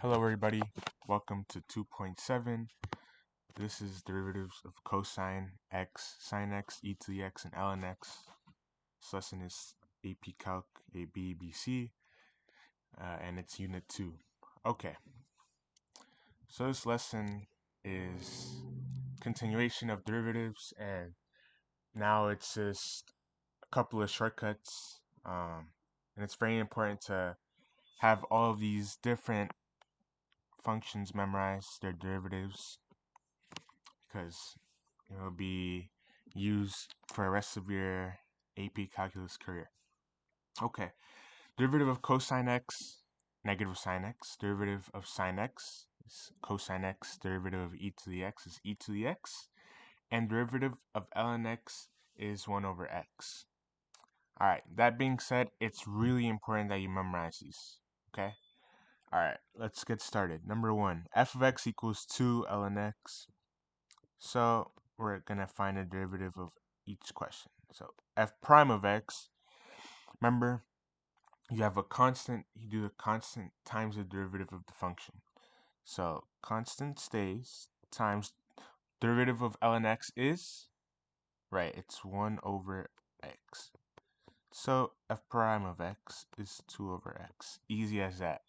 Hello everybody, welcome to 2.7. This is derivatives of cosine x, sine x, e to the x, and ln x. This lesson is AP Calc AB BC, and it's Unit 2. Okay, so this lesson is continuation of derivatives, and now it's just a couple of shortcuts, and it's very important to have all of these different functions memorized, their derivatives, because it will be used for the rest of your AP Calculus career. Okay, derivative of cosine x, negative sine x. Derivative of sine x is cosine x. Derivative of e to the x is e to the x. And derivative of ln x is 1 over x. Alright, that being said, it's really important that you memorize these. Okay? Alright, let's get started. Number 1, f of x equals 2 ln x. So we're going to find a derivative of each question. So f prime of x, remember, you have a constant, you do the constant times the derivative of the function. So constant stays times derivative of ln x is, right, it's 1 over x. So f prime of x is 2 over x. Easy as that.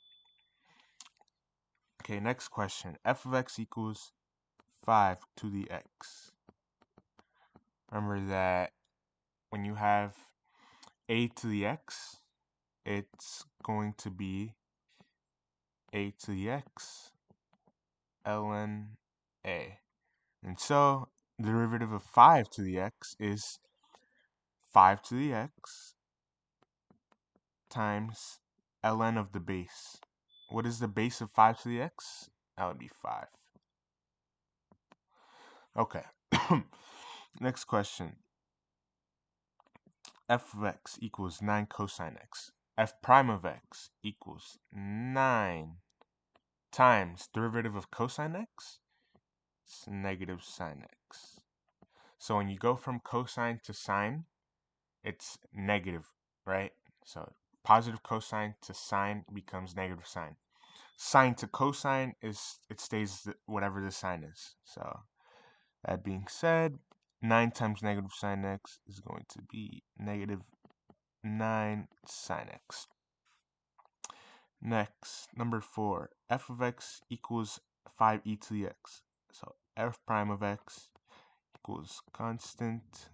Okay, next question. F of x equals 5 to the x. Remember that when you have a to the x, it's going to be a to the x ln a. And so the derivative of 5 to the x is 5 to the x times ln of the base. What is the base of 5 to the x? That would be 5. Okay. Next question. F of x equals 9 cosine x. F prime of x equals 9 times derivative of cosine x. It's negative sine x. So when you go from cosine to sine, it's negative, right? So positive cosine to sine becomes negative sine. Sine to cosine is, it stays whatever the sine is. So that being said, 9 times negative sine x is going to be negative 9 sine x. Next, number 4, f of x equals 5e to the x. So f prime of x equals constant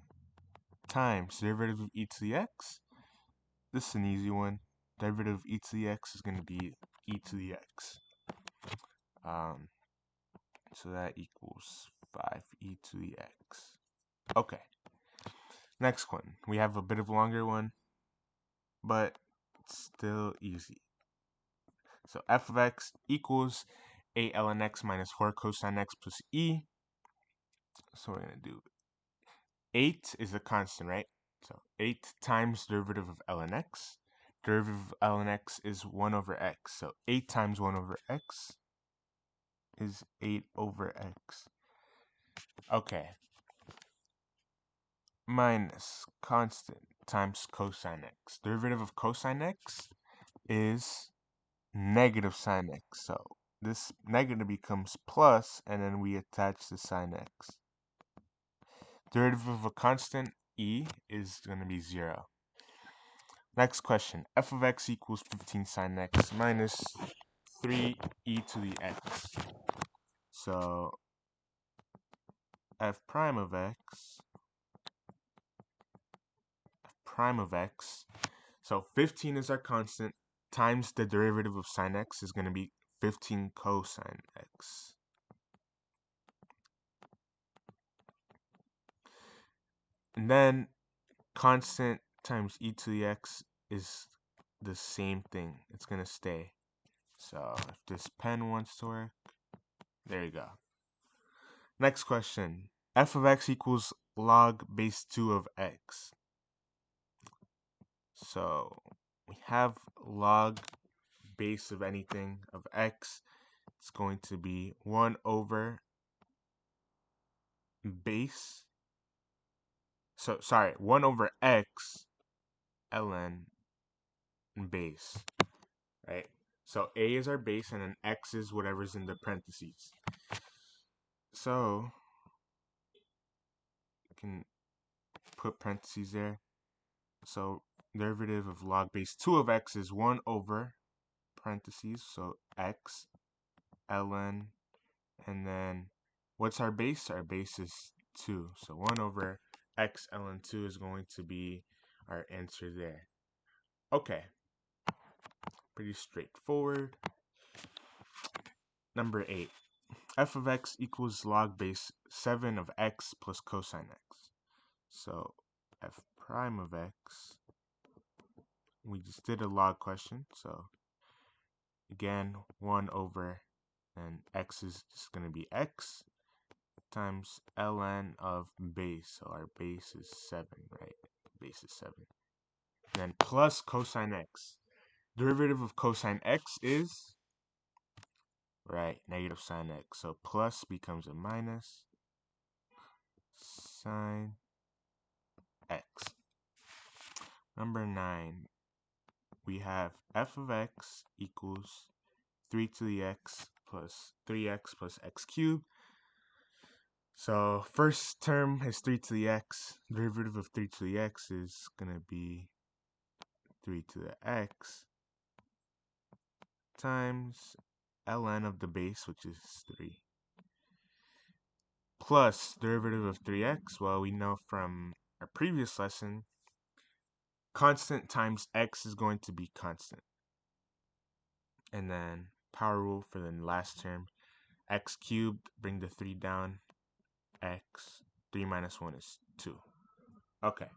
times derivative of e to the x. This is an easy one. Derivative of e to the x is going to be e to the x. So that equals 5e to the x. Okay. Next one. We have a bit of a longer one, but it's still easy. So f of x equals 8 ln x minus 4 cosine x plus e. So we're going to do 8 is a constant, right? So 8 times derivative of ln x. Derivative of ln x is 1 over x. So 8 times 1 over x is 8 over x. Okay. Minus constant times cosine x. Derivative of cosine x is negative sine x. So this negative becomes plus, and then we attach the sine x. Derivative of a constant, e, is going to be 0. Next question. F of x equals 15 sine x minus 3e to the x. So f prime of x, so 15 is our constant, times the derivative of sine x is going to be 15 cosine x. And then constant times e to the x is the same thing. It's going to stay. So if this pen wants to work, there you go. Next question. F of x equals log base 2 of x. So we have log base of anything of x. It's going to be 1 over base. So, sorry, 1 over x ln base, right? So a is our base, and then x is whatever's in the parentheses. So you can put parentheses there. So derivative of log base 2 of x is 1 over parentheses, so x ln, and then what's our base? Our base is 2. So 1 over x ln 2 is going to be our answer there. Okay, pretty straightforward. Number 8. F of x equals log base 7 of x plus cosine x. So f prime of x, we just did a log question, so again 1 over, and x is just going to be x times ln of base, so our base is 7, right? Base is 7. Then plus cosine x. Derivative of cosine x is, right, negative sine x. So plus becomes a minus sine x. Number 9, we have f of x equals 3 to the x plus 3x plus x cubed. So first term is 3 to the x. Derivative of 3 to the x is going to be 3 to the x times ln of the base, which is 3, plus derivative of 3x. Well, we know from our previous lesson, constant times x is going to be constant. And then power rule for the last term, x cubed, bring the 3 down, x, 3 minus 1 is 2. Okay.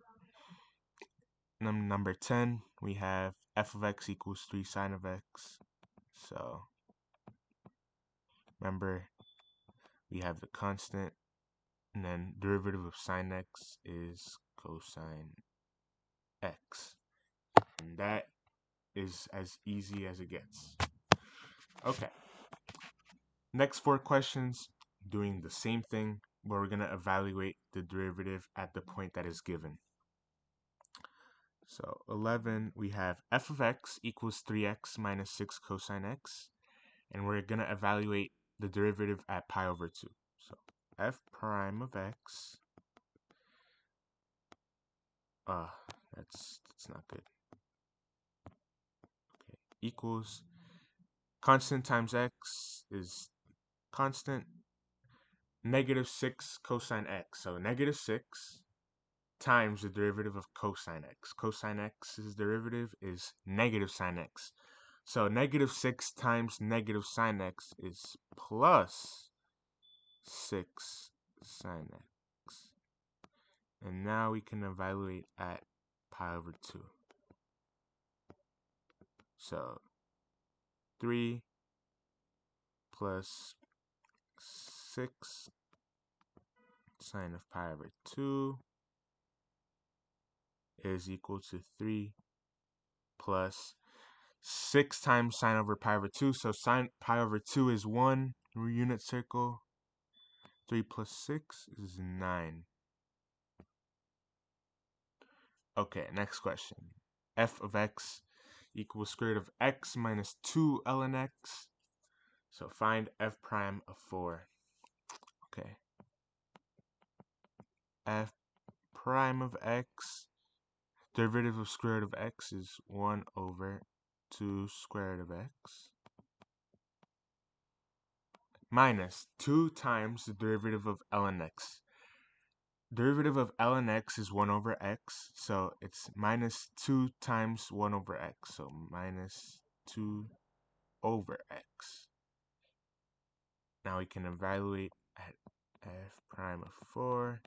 Number 10, we have f of x equals 3 sine of x. So remember, we have the constant, and then derivative of sine x is cosine x. And that is as easy as it gets. Okay. Next 4 questions, doing the same thing, but we're going to evaluate the derivative at the point that is given. So 11, we have f of x equals 3x minus 6 cosine x. And we're going to evaluate the derivative at pi over 2. So f prime of x, that's not good. Okay, equals, constant times x is constant, negative 6 cosine x. So negative 6 times the derivative of cosine x. Cosine x's derivative is negative sine x. So negative 6 times negative sine x is plus 6 sine x. And now we can evaluate at pi over 2. So 3 plus 6 sine of pi over 2 is equal to 3 plus 6 times sine over pi over 2. So sine pi over 2 is 1, unit circle. 3 plus 6 is 9. Okay, next question. F of x equals square root of x minus 2 ln x. So find f prime of 4. Okay. F prime of x, derivative of square root of x is 1 over 2 square root of x minus 2 times the derivative of ln x. Derivative of ln x is 1 over x, so it's minus 2 times 1 over x, so minus 2 over x. Now we can evaluate at f prime of 4,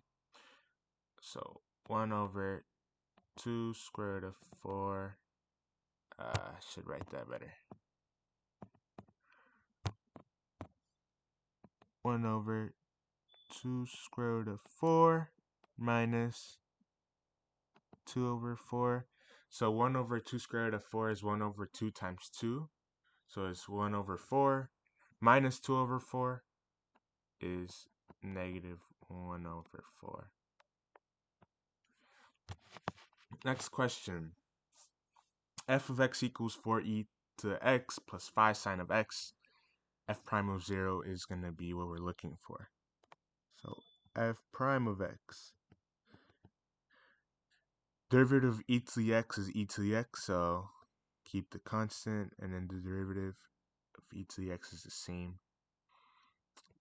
so 1 over 2 square root of 4, I should write that better. 1 over 2 square root of 4 minus 2 over 4. So 1 over 2 square root of 4 is 1 over 2 times 2. So it's 1 over 4 minus 2 over 4 is negative 1 over 4. Next question. F of x equals 4e to the x plus phi sine of x, f prime of 0 is going to be what we're looking for. So f prime of x, derivative of e to the x is e to the x, so keep the constant, and then the derivative of e to the x is the same,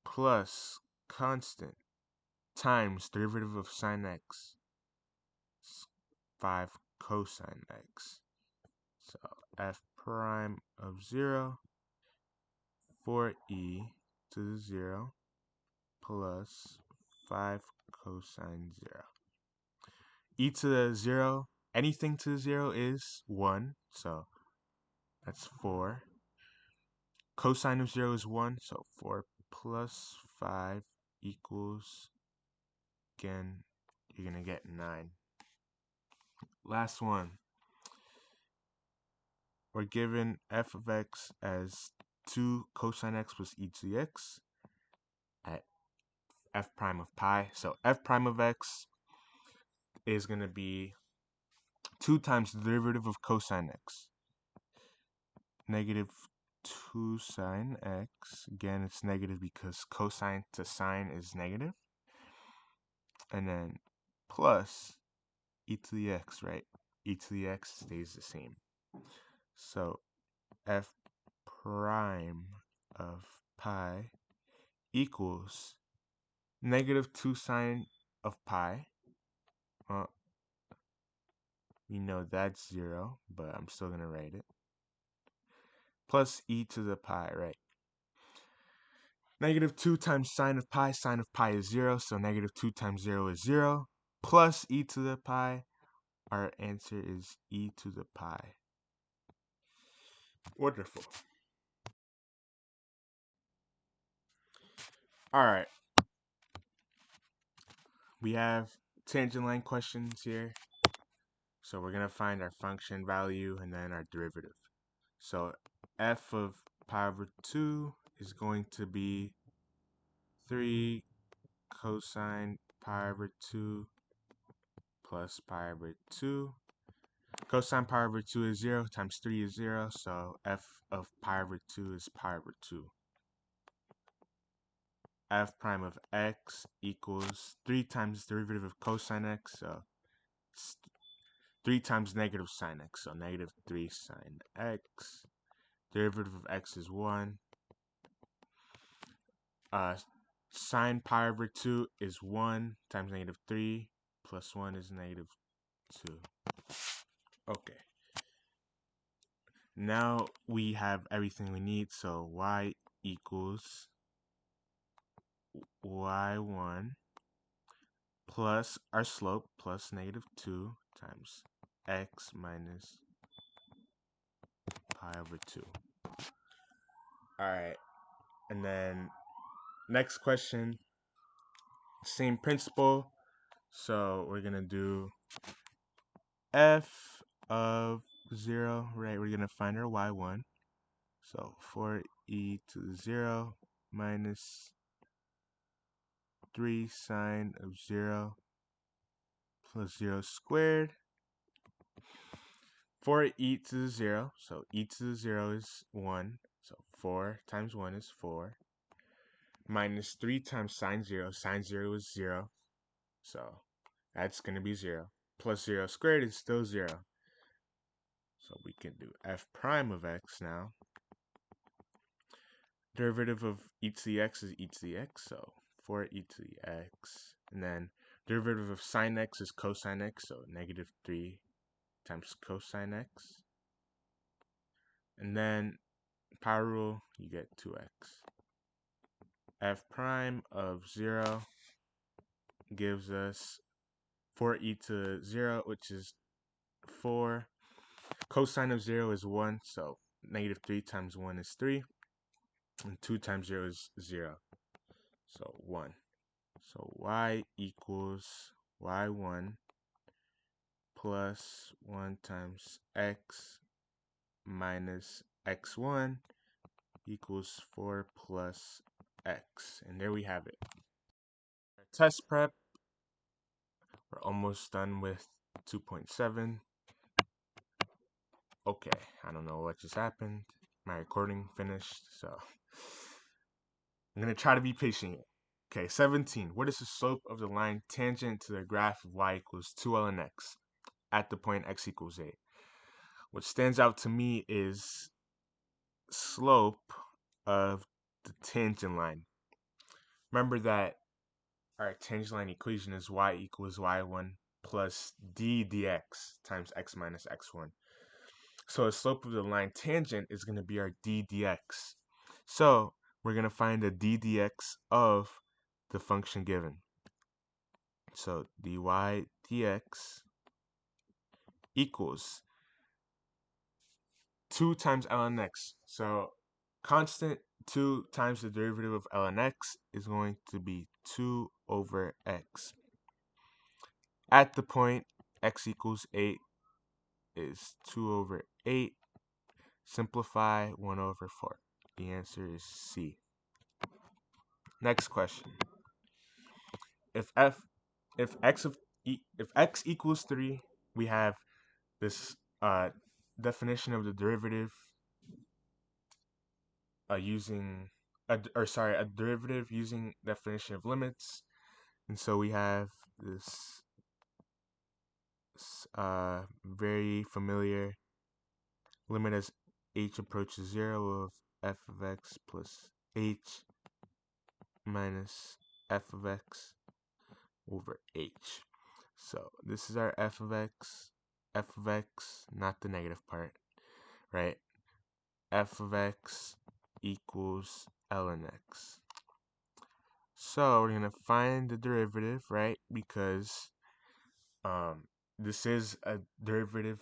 plus constant times derivative of sine x, 5 cosine x. So f prime of 0, 4e to the 0 plus 5 cosine 0. E to the 0, anything to the 0 is 1, so that's 4. Cosine of 0 is 1, so 4 plus 5 equals, again, you're going to get 9. Last one. We're given f of x as 2 cosine x plus e to the x at f prime of pi. So f prime of x is going to be 2 times the derivative of cosine x. Negative 2 sine x. Again, it's negative because cosine to sine is negative. And then plus e to the x, right? E to the x stays the same. So f prime of pi equals negative 2 sine of pi. Well, we know that's 0, but I'm still going to write it. Plus e to the pi, right? Negative 2 times sine of pi is 0, so negative 2 times 0 is 0. Plus e to the pi, our answer is e to the pi. Wonderful. Alright, we have tangent line questions here. So we're going to find our function value and then our derivative. So f of pi over 2 is going to be 3 cosine pi over 2 plus pi over 2. Cosine pi over 2 is 0 times 3 is 0, so f of pi over 2 is pi over 2. F prime of x equals 3 times derivative of cosine x, so 3 times negative sine x, so negative 3 sine x. Derivative of x is 1. Sine pi over 2 is 1 times negative 3 plus 1 is negative 2. Okay. Now we have everything we need, so y equals y1 plus our slope plus negative 2 times x minus pi over 2. Alright, and then next question, same principle. So we're going to do f of 0, right? We're going to find our y1. So 4e to the 0 minus 3 sine of 0 plus 0 squared. 4e to the 0, so e to the 0 is 1. So 4 times 1 is 4. Minus 3 times sine 0. Sine 0 is 0. So that's going to be 0. Plus 0 squared is still 0. So we can do f prime of x now. Derivative of e to the x is e to the x, so 4e to the x. And then derivative of sine x is cosine x, so negative 3 times cosine x. And then power rule, you get 2x. F prime of 0 gives us 4e to 0, which is 4. Cosine of 0 is 1, so negative 3 times 1 is 3. And 2 times 0 is 0, so 1. So y equals y1 plus 1 times x minus x1 equals 4 plus x. And there we have it. Test prep. We're almost done with 2.7. Okay, I don't know what just happened. My recording finished, so I'm gonna try to be patient here. Okay, 17. What is the slope of the line tangent to the graph of y equals 2 ln x at the point x equals 8? What stands out to me is slope of the tangent line. Remember that our tangent line equation is y equals y1 plus d dx times x minus x1. So the slope of the line tangent is going to be our d dx. So we're going to find the d dx of the function given. So dy dx equals 2 times ln x. So constant 2 times the derivative of ln x is going to be 2 over x. At the point x equals 8 is 2 over 8. Simplify 1 over 4. The answer is C. Next question. If x equals 3, we have this definition of the derivative using a derivative using definition of limits. And so we have this very familiar limit as h approaches 0 of f of x plus h minus f of x over h. So this is our f of x, not the negative part, right? F of x equals ln x. So we're gonna find the derivative, right? Because this is a derivative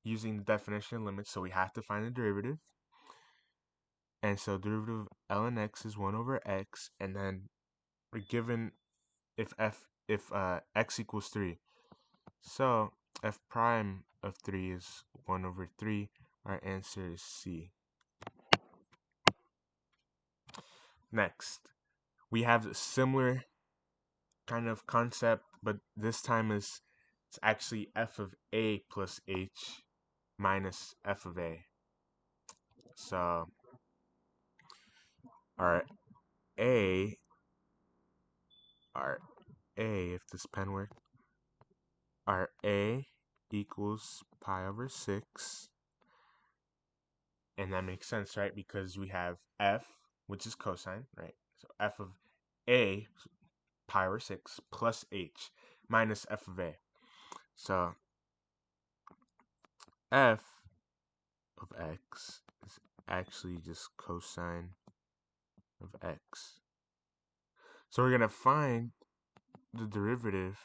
using the definition of limits, so we have to find the derivative. And so derivative of ln x is 1 over x, and then we're given if x equals 3. So f prime of 3 is 1 over 3. Our answer is C. Next, we have a similar kind of concept, but this time it's actually f of a plus h minus f of a. So our a, our a, if this pen worked, our a equals pi over 6. And that makes sense, right? Because we have f, which is cosine, right? So f of a, pi over 6, plus h, minus f of a. So f of x is actually just cosine of x. So we're going to find the derivative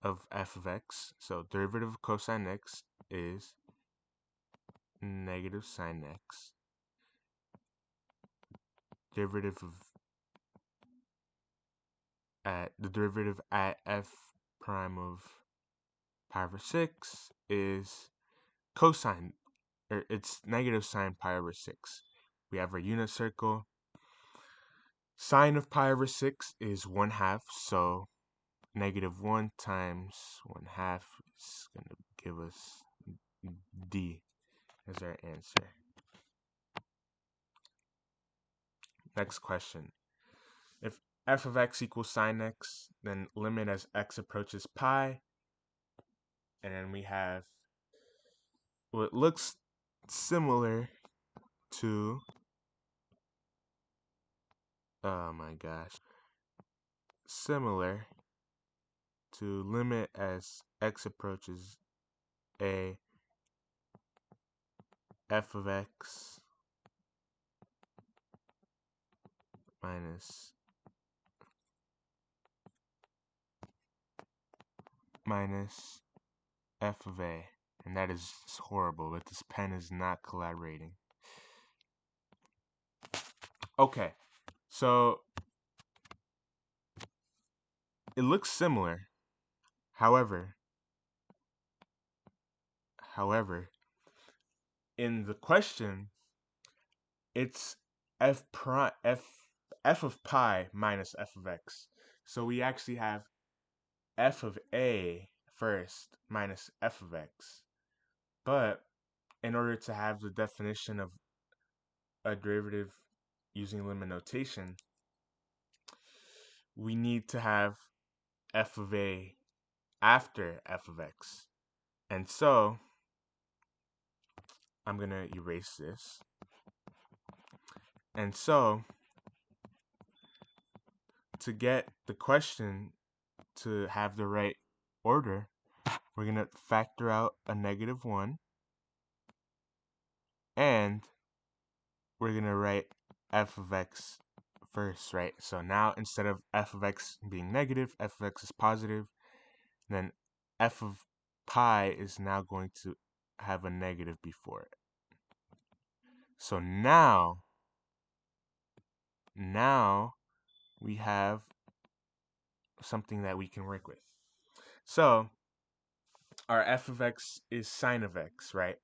of f of x. So derivative of cosine x is negative sine x. Derivative of the derivative at f prime of pi over 6 is cosine, or it's negative sine pi over 6. We have our unit circle. Sine of pi over 6 is 1/2, so negative 1 times 1/2 is going to give us D as our answer. Next question. If f of x equals sine x, then limit as x approaches pi, and then we have what looks similar to, oh my gosh, similar to limit as x approaches a f of x minus f of a. And that is horrible, but this pen is not collaborating. Okay, so it looks similar. However, in the question, it's f of pi minus f of x. So we actually have f of a first minus f of x. But in order to have the definition of a derivative using limit notation, we need to have f of a after f of x. And so I'm going to erase this. And so to get the question to have the right order, we're going to factor out a -1, and we're going to write f of x first, right? So now instead of f of x being negative, f of x is positive, then f of pi is now going to have a negative before it. So now we have something that we can work with. So our f of x is sine of x, right?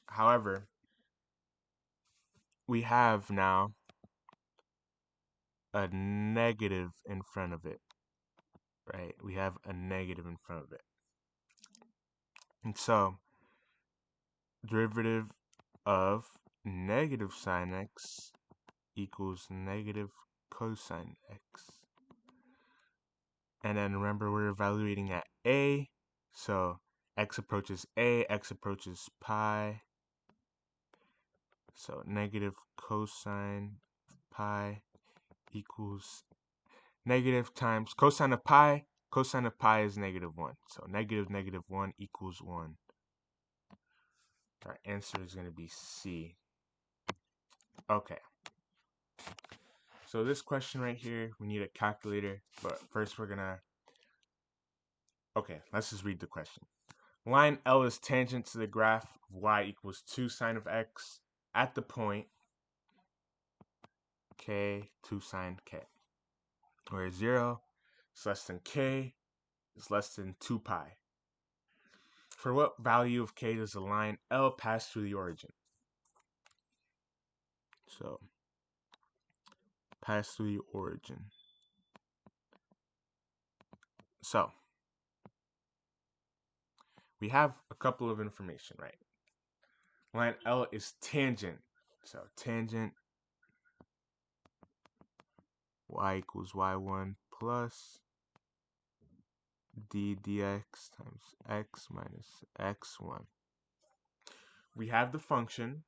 However, we have now a negative in front of it, right? We have a negative in front of it. And so derivative of negative sine x equals negative cosine x. And then remember, we're evaluating at a, so x approaches a, x approaches pi. So negative cosine pi equals negative times cosine of pi. Cosine of pi is -1. So negative 1 equals 1. Our answer is going to be C. Okay. So this question right here, we need a calculator. But first we're going to... Okay, let's just read the question. Line L is tangent to the graph of y equals 2 sine of x at the point k 2 sine k, where 0 is less than k is less than 2 pi. For what value of k does the line L pass through the origin? So, pass through the origin. So, we have a couple of information, right? Line L is tangent. So, tangent y equals y1 plus d dx times x minus x1. We have the function.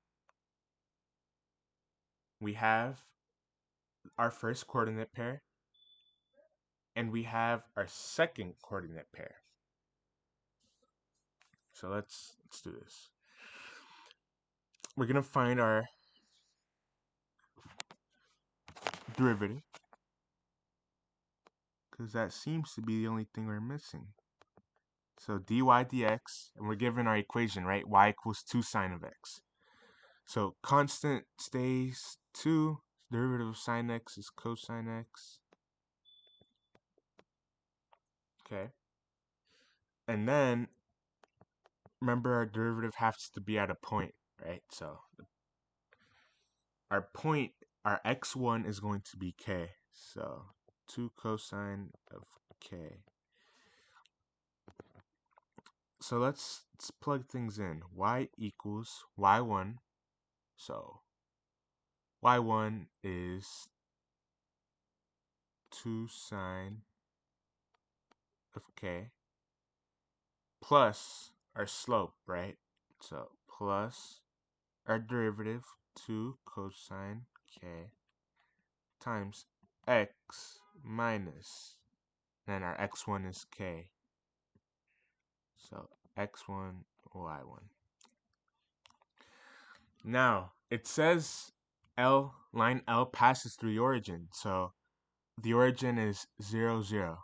We have our first coordinate pair. And we have our second coordinate pair. So let's do this. We're going to find our derivative, because that seems to be the only thing we're missing. So dy dx, and we're given our equation, right? Y equals 2 sine of x. So constant stays 2. Derivative of sine x is cosine x. Okay. And then, remember, our derivative has to be at a point, right? So our point, our x1 is going to be k. So 2 cosine of k. So let's plug things in. Y equals y1. So y1 is 2 sine of k plus our slope, right? So plus our derivative, 2 cosine k times x minus, and our x1 is k. So x1, y1. Now, it says line L passes through the origin. So the origin is 0, 0.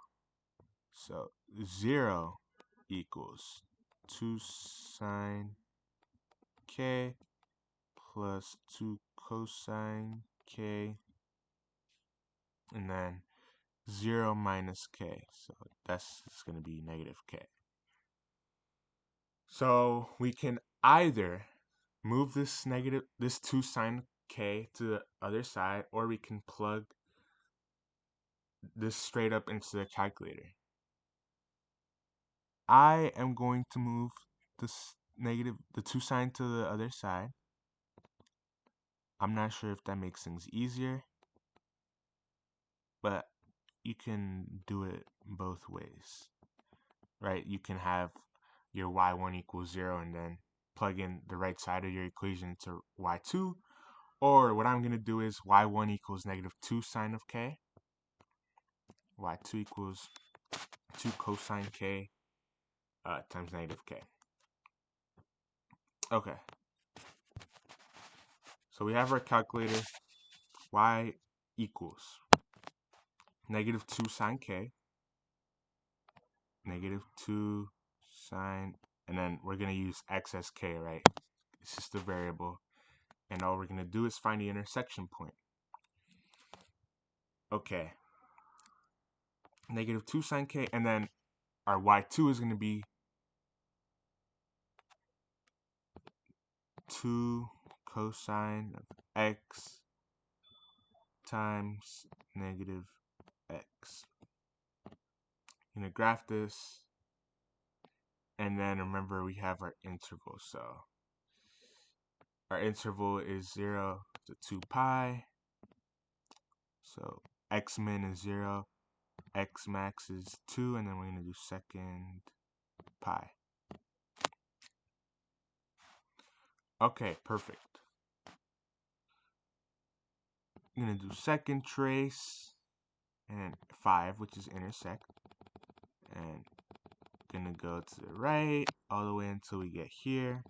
So 0 equals 2 sine k plus 2 cosine k, and then 0 minus k. So that's going to be negative k. So we can either move this 2 sine k to the other side, or we can plug this straight up into the calculator. I am going to move this the 2 sign to the other side. I'm not sure if that makes things easier, but you can do it both ways, right? You can have your y1 equals 0 and then plug in the right side of your equation to y2. Or what I'm going to do is y1 equals negative 2 sine of k. y2 equals 2 cosine k times negative k. Okay. So we have our calculator. Y equals negative 2 sine k, negative 2 sine, and then we're going to use x as k, right? It's just a variable. And all we're going to do is find the intersection point. Okay. Negative 2 sine k, and then our y2 is going to be 2 cosine of x times negative x. I'm going to graph this, and then remember we have our interval. So our interval is 0 to 2 pi. So x min is 0, x max is 2, and then we're going to do second pi. Okay, perfect. I'm going to do second trace and 5, which is intersect. And going to go to the right all the way until we get here.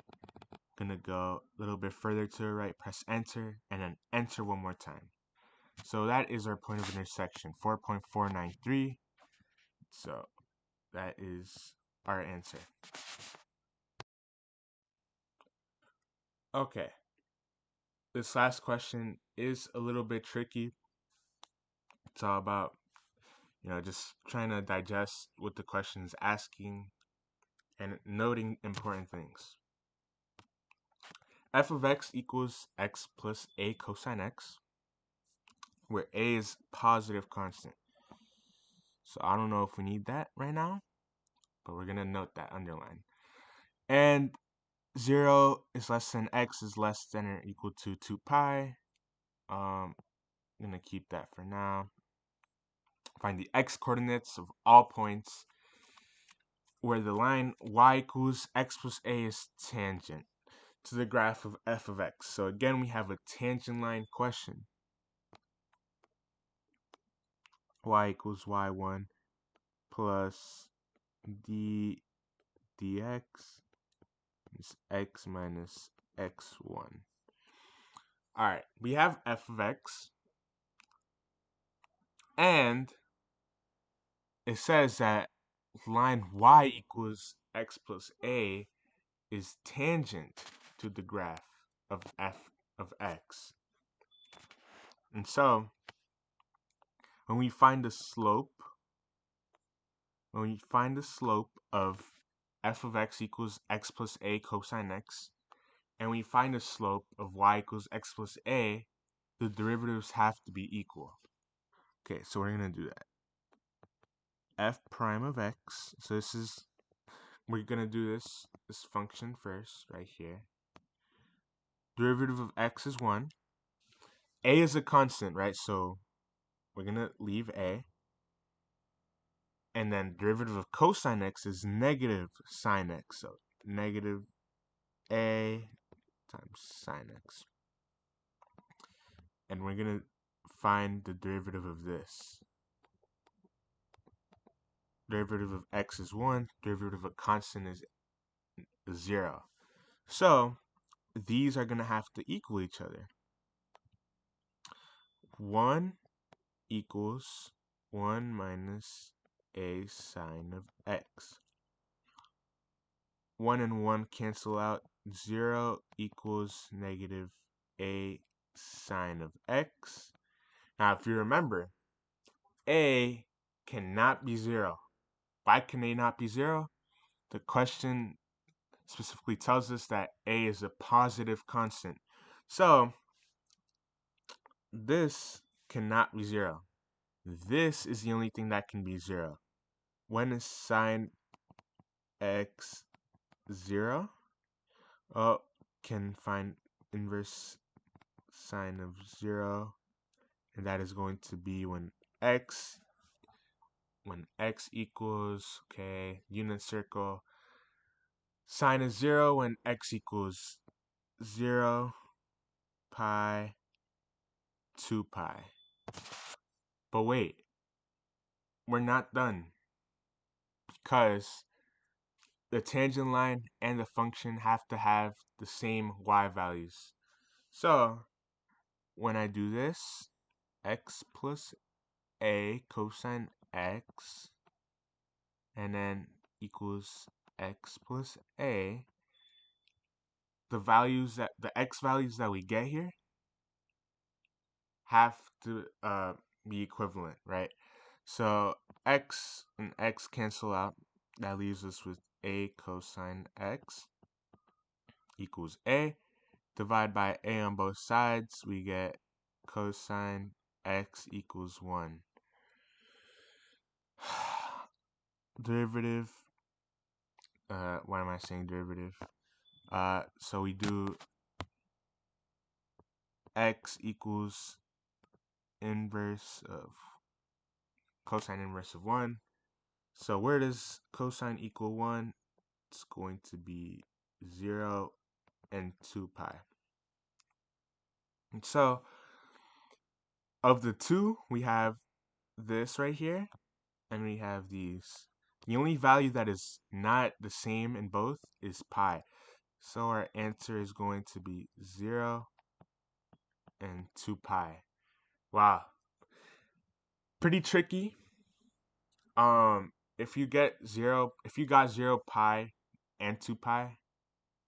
Going to go a little bit further to the right, press enter, and then enter one more time. So that is our point of intersection, 4.493. So that is our answer. Okay. This last question is a little bit tricky. It's all about, just trying to digest what the question is asking and noting important things. F of x equals x plus a cosine x, where a is positive constant. So I don't know if we need that right now, but we're going to note that underline. And 0 is less than x is less than or equal to 2 pi. I'm going to keep that for now. Find the x coordinates of all points where the line y equals x plus a is tangent to the graph of f of x. So again, we have a tangent line question. Y equals y1 plus d dx is x minus x1. All right, we have f of x, and it says that line y equals x plus a is tangent to the graph of f of x. And so when we find the slope of f of x equals x plus a cosine x, and we find the slope of y equals x plus a, the derivatives have to be equal. Okay, so we're going to do that. F prime of x, so we're going to do this function first, right here. Derivative of x is 1. A is a constant, right? So we're going to leave a. And then derivative of cosine x is negative sine x. So negative a times sine x. And we're going to find the derivative of this. Derivative of x is 1. Derivative of a constant is 0. So these are going to have to equal each other. 1 equals 1 minus a sine of x. 1 and 1 cancel out. 0 equals negative a sine of x. Now, if you remember, a cannot be 0. Why can a not be 0? The question specifically tells us that a is a positive constant. So, this cannot be 0. This is the only thing that can be 0. When is sine x 0? can find inverse sine of 0, and that is going to be x when x equals, okay, unit circle, sine of 0 when x equals 0, pi, 2 pi. But wait, we're not done, because the tangent line and the function have to have the same y values. So when I do this, x plus a cosine x, and then equals x plus a, the x values that we get here have to be equivalent, right? So x and x cancel out. That leaves us with a cosine x equals a. Divide by a on both sides, we get cosine x equals 1. Derivative, why am I saying derivative? So we do x equals inverse of cosine inverse of 1. So where does cosine equal 1? It's going to be 0 and 2 pi. And so of the two, we have this right here, and we have these. The only value that is not the same in both is pi. So our answer is going to be 0 and 2 pi. Wow. Pretty tricky. If you got 0 pi and 2 pi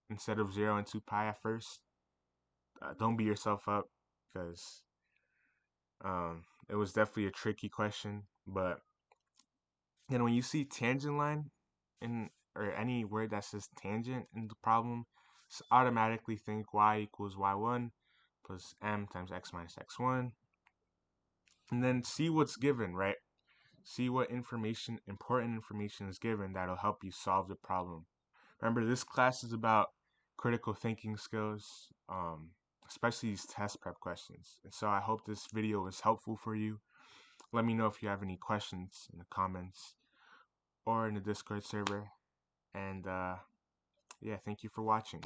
instead of 0 and 2 pi at first, don't beat yourself up, because it was definitely a tricky question. But when you see tangent line in, or any word that says tangent in the problem, just automatically think y equals y1 plus m times x minus x1, and then see what's given, right? See what important information is given that'll help you solve the problem. Remember, this class is about critical thinking skills, especially these test prep questions. And so I hope this video was helpful for you. Let me know if you have any questions in the comments or in the Discord server. And yeah, thank you for watching.